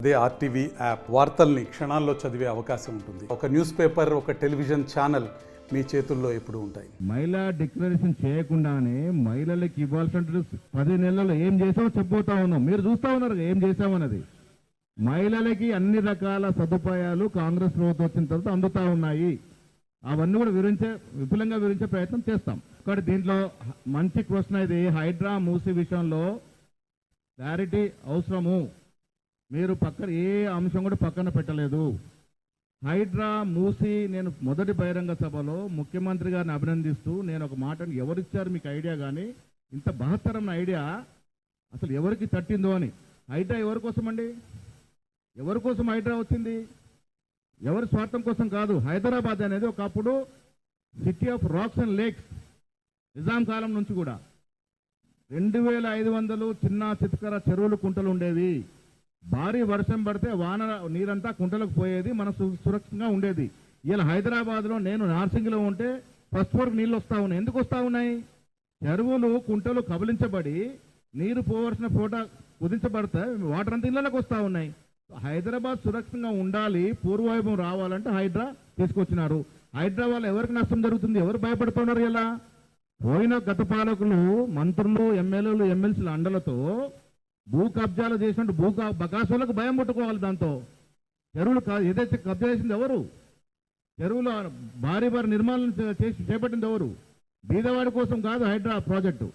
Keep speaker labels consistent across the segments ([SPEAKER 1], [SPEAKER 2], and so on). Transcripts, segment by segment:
[SPEAKER 1] అదే RTV app వార్తల్ని క్షణాల్లో చదివే అవకాశం ఉంటుంది. ఒక న్యూస్ పేపర్, ఒక టెలివిజన్ ఛానల్ మీ చేతుల్లో ఎప్పుడు ఉంటాయి.
[SPEAKER 2] మహిళా డిక్లరేషన్ చేయకుండానే మహిళలకు ఇవ్వాల్సిన 10 నెలల్లో ఏం చేసామో చెప్పబోతా ఉన్నాం. మీరు చూస్తా ఉన్నారు ఏం చేసామన్నది. మహిళలకి అన్ని రకాల సదుపాయాలు కాంగ్రెస్ ప్రభుత్వం వచ్చిన తర్వాత అందుతా ఉన్నాయి. అవన్నీ కూడా విపులంగా వివరించే ప్రయత్నం చేస్తాం. కాబట్టి దీంట్లో మంచి క్వశ్చన్ ఇది. హైడ్రా మూసీ విషయంలో క్లారిటీ అవసరము. మీరు ఏ అంశం కూడా పక్కన పెట్టలేదు. హైడ్రా మూసి నేను మొదటి బహిరంగ సభలో ముఖ్యమంత్రి గారిని అభినందిస్తూ నేను ఒక మాటను ఎవరిచ్చారు మీకు ఐడియా, కానీ ఇంత బహత్తరమైన ఐడియా అసలు ఎవరికి తట్టిందో అని. హైడ్రా ఎవరి కోసం అండి? ఎవరి కోసం హైడ్రా వచ్చింది? ఎవరి స్వార్థం కోసం కాదు. హైదరాబాద్ అనేది ఒకప్పుడు city of rocks and lakes. Nizam కాలం నుంచి కూడా 2500 చిన్న చితకర చెరువులు కుంటలు ఉండేవి. భారీ వర్షం పడితే వాన నీరంతా కుంటలకు పోయేది, మనం సురక్షితంగా ఉండేది. ఇలా హైదరాబాద్లో నేను నార్సింగ్లో ఉంటే ఫస్ట్ వరకు నీళ్ళు వస్తూ ఉన్నాయి. ఎందుకు వస్తూ ఉన్నాయి? చెరువులు కుంటలు కబలించబడి నీరు పోవలసిన పూట కుదించబడితే వాటర్ అంతా ఇళ్ళకి వస్తూ ఉన్నాయి. హైదరాబాద్ సురక్షితంగా ఉండాలి, పూర్వవైభవం రావాలంటే హైడ్రా తీసుకొచ్చినారు. హైడ్రా వల్ల ఎవరికి నష్టం జరుగుతుంది? ఎవరు భయపడుతున్నారు? ఇలా పోయిన గత పాలకులు, మంత్రులు, ఎమ్మెల్యేలు, ఎమ్మెల్సీల అండలతో భూ కబ్జాలు చేసినట్టు బకాసులకు భయం పుట్టుకోవాలి. దాంతో చెరువులు ఏదైతే కబ్జా చేసింది ఎవరు? చెరువులు భారీ నిర్మాణం చేపట్టింది ఎవరు? బీదవాడి కోసం కాదు హైడ్రా ప్రాజెక్టు.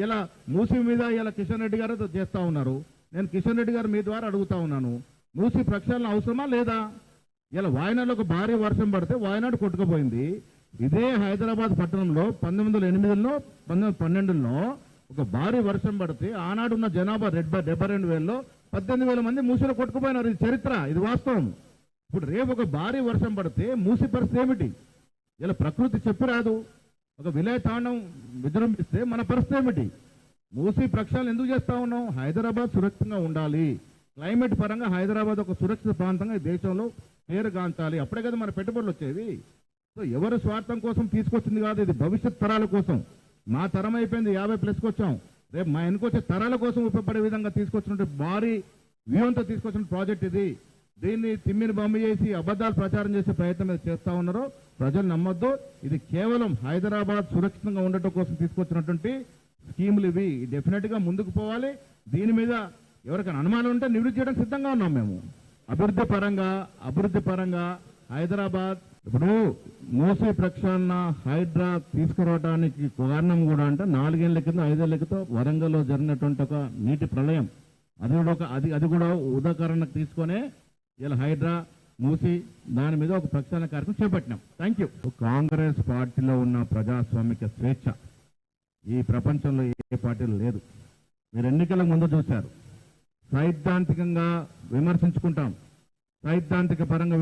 [SPEAKER 2] ఇలా మూసీ మీద ఇలా కిషన్ రెడ్డి గారు చేస్తూ ఉన్నారు. నేను కిషన్ రెడ్డి గారు మీ ద్వారా అడుగుతా ఉన్నాను, మూసీ ప్రక్షాళన అవసరమా లేదా? ఇలా వాయనాడులో ఒక భారీ వర్షం పడితే వాయనాడు కొట్టుకుపోయింది. ఇదే హైదరాబాద్ పట్టణంలో 1908లో 1912లో ఒక భారీ వర్షం పడితే ఆనాడు ఉన్న జనాభా 72,000లో 18,000 మంది మూసీలో కొట్టుకుపోయినారు. ఇది చరిత్ర, ఇది వాస్తవం. ఇప్పుడు రేపు ఒక భారీ వర్షం పడితే మూసీ పరిస్థితి ఏమిటి? ఇలా ప్రకృతి చెప్పరాదు. ఒక విలయ తాండం విజృంభిస్తే మన పరిస్థితి ఏమిటి? మూసీ ప్రక్షాళన ఎందుకు చేస్తా ఉన్నాం? హైదరాబాద్ సురక్షితంగా ఉండాలి. క్లైమేట్ పరంగా హైదరాబాద్ ఒక సురక్షిత ప్రాంతంగా ఈ దేశంలో పేరుగాంచాలి. అప్పుడే కదా మన పెట్టుబడులు వచ్చేవి. సో ఎవరి స్వార్థం కోసం తీసుకొచ్చింది కాదు, ఇది భవిష్యత్ తరాల కోసం. మా తరం అయిపోయింది, 50+ వచ్చాం. రేపు మా వెనుకొచ్చే తరాల కోసం ఉపయోగపడే విధంగా తీసుకొచ్చినట్టు భారీ వ్యూహంతో తీసుకొచ్చిన ప్రాజెక్ట్ ఇది. దీన్ని తిమ్మిని బొమ్మ చేసి అబద్ధాలు ప్రచారం చేసే ప్రయత్నం మీద చేస్తూ ఉన్నారో ప్రజలు నమ్మొద్దు. ఇది కేవలం హైదరాబాద్ సురక్షితంగా ఉండటం కోసం తీసుకొచ్చినటువంటి స్కీములు ఇవి. డెఫినెట్గా ముందుకు పోవాలి. దీని మీద ఎవరికైనా అనుమానం ఉంటే నివృత్తి చేయడానికి సిద్ధంగా ఉన్నాం మేము. అభివృద్ధి పరంగా హైదరాబాద్ ఇప్పుడు మూసీ ప్రక్షాళన హైడ్రా తీసుకురావడానికి కారణం కూడా అంటే 4 ఏళ్ల కింద 5 ఏళ్ల క్రితం వరంగల్లో జరిగినటువంటి ఒక నీటి ప్రళయం, అది కూడా ఉదాహరణకు తీసుకొనే ఇలా హైడ్రా మూసి దాని మీద ఒక ప్రక్షాళన కార్యక్రమం చేపట్టినాం. Thank you. కాంగ్రెస్ పార్టీలో ఉన్న ప్రజాస్వామిక స్వేచ్ఛ ఈ ప్రపంచంలో ఏ పార్టీలో లేదు. మీరు ఎన్నికల ముందు చూశారు. సైద్ధాంతికంగా విమర్శించుకుంటాం, సైద్ధాంతిక పరంగా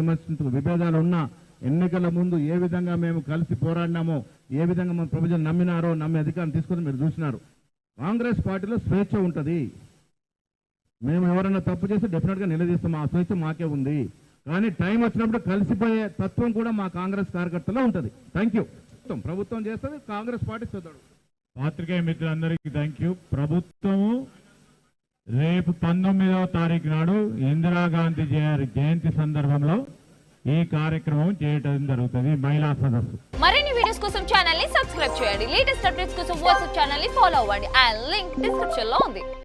[SPEAKER 2] విభేదాలు ఉన్నా ఎన్నికల ముందు ఏ విధంగా మేము కలిసి పోరాడినామో, ఏ విధంగా మన ప్రజలు నమ్మి అధికారం తీసుకొని మీరు చూసినారు. కాంగ్రెస్ పార్టీలో స్వేచ్ఛ ఉంటుంది. మేము ఎవరైనా తప్పు చేస్తే డెఫినెట్గా నిలదీస్తాం. ఆ స్వేచ్ఛ మాకే ఉంది. కానీ టైం వచ్చినప్పుడు కలిసిపోయే తత్వం కూడా మా కాంగ్రెస్ కార్యకర్తలో ఉంటుంది. Thank you. ప్రభుత్వం చేస్తుంది, కాంగ్రెస్ పార్టీ చదువు.
[SPEAKER 3] పాత్రికేయ మిత్రులందరికీ థ్యాంక్ యూ. ప్రభుత్వము రేపు 19వ తారీఖు నాడు ఇందిరాగాంధీ జయంతి సందర్భంలో ఈ కార్యక్రమం చేయడం జరుగుతుంది. మహిళా సదస్సు.
[SPEAKER 4] మరిన్ని వీడియోస్ కోసం ఛానల్ ని సబ్స్క్రైబ్ చేయండి. లేటెస్ట్ అప్డేట్స్ కోసం వాట్సాప్ ఛానల్ ని ఫాలో అవ్వండి. ఆ లింక్ డిస్క్రిప్షన్ లో ఉంది.